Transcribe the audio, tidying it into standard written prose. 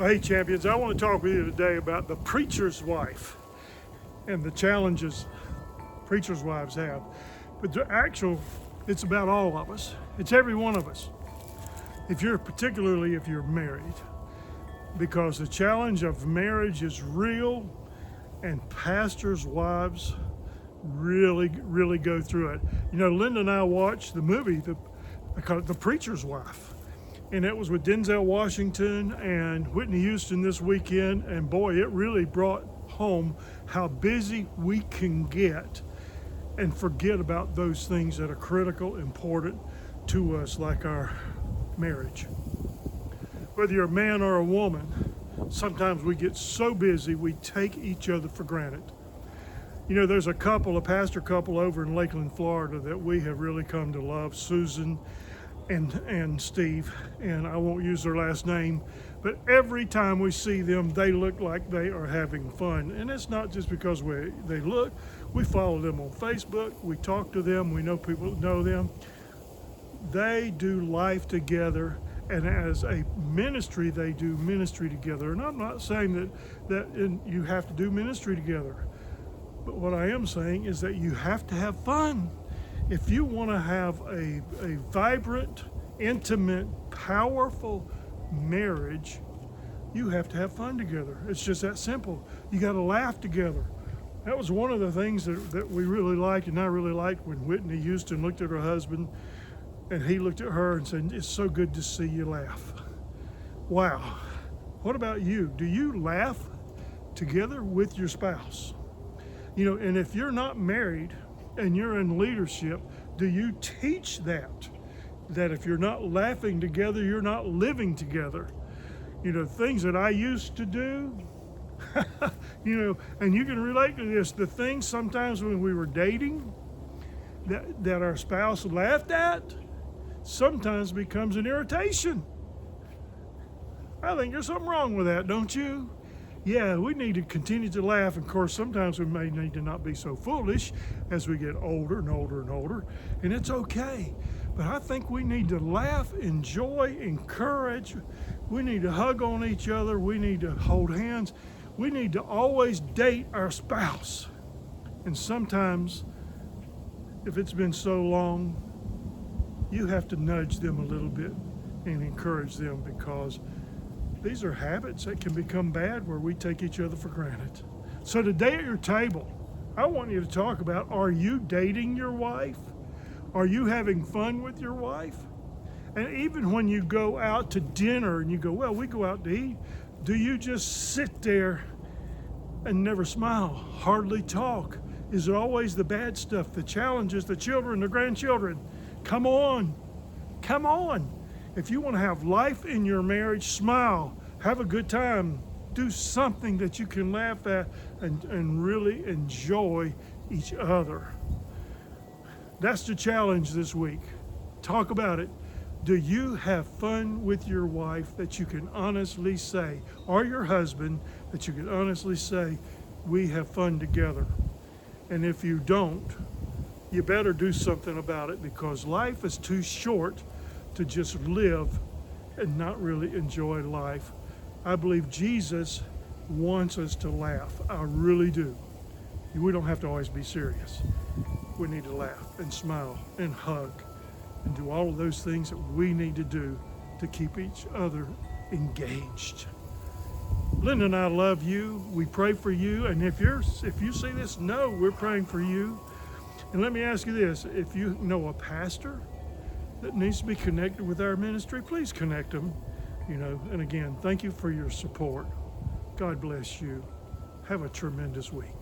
Well, hey, champions, I want to talk with you today about the preacher's wife and the challenges preachers' wives have. But it's about all of us. It's every one of us. Particularly if you're married, because the challenge of marriage is real, and pastors' wives really go through it. You know, Linda and I watched the movie, I call it The Preacher's Wife, and it was with Denzel Washington and Whitney Houston this weekend, and boy, it really brought home how busy we can get and forget about those things that are critical, important to us, like our marriage. Whether you're a man or a woman, sometimes we get so busy we take each other for granted. You know, there's a pastor couple over in Lakeland, Florida that we have really come to love, Susan and Steve, and I won't use their last name, but every time we see them, they look like they are having fun. And it's not just because they look. We follow them on Facebook, we talk to them, we know people that know them. They do life together, and as a ministry, they do ministry together. And I'm not saying that you have to do ministry together, but what I am saying is that you have to have fun. If you want to have a vibrant, intimate, powerful marriage, you have to have fun together. It's just that simple. You got to laugh together. That was one of the things that we really liked, and I really liked when Whitney Houston looked at her husband and he looked at her and said, "It's so good to see you laugh." Wow. What about you? Do you laugh together with your spouse? You know, and if you're not married and you're in leadership, do you teach that if you're not laughing together, you're not living together? You know, things that I used to do, you know, and you can relate to this, the things sometimes when we were dating that our spouse laughed at, sometimes becomes an irritation. I think there's something wrong with that, don't you? Yeah, we need to continue to laugh. Of course, sometimes we may need to not be so foolish as we get older and older and older, and it's okay. But I think we need to laugh, enjoy, encourage. We need to hug on each other. We need to hold hands. We need to always date our spouse. And sometimes, if it's been so long, you have to nudge them a little bit and encourage them, because these are habits that can become bad where we take each other for granted. So today at your table, I want you to talk about, are you dating your wife? Are you having fun with your wife? And even when you go out to dinner and you go, well, we go out to eat, do you just sit there and never smile, hardly talk? Is it always the bad stuff, the challenges, the children, the grandchildren? Come on. If you want to have life in your marriage, smile, have a good time, do something that you can laugh at and really enjoy each other. That's the challenge this week. Talk about it. Do you have fun with your wife that you can honestly say, or your husband, that you can honestly say, we have fun together? And if you don't, you better do something about it, because life is too short to just live and not really enjoy life. I believe Jesus wants us to laugh. I really do. We don't have to always be serious. We need to laugh and smile and hug and do all of those things that we need to do to keep each other engaged. Linda and I love you. We pray for you. And if you see this, know we're praying for you. And let me ask you this, if you know a pastor that needs to be connected with our ministry, please connect them. You know, and again, thank you for your support. God bless you. Have a tremendous week.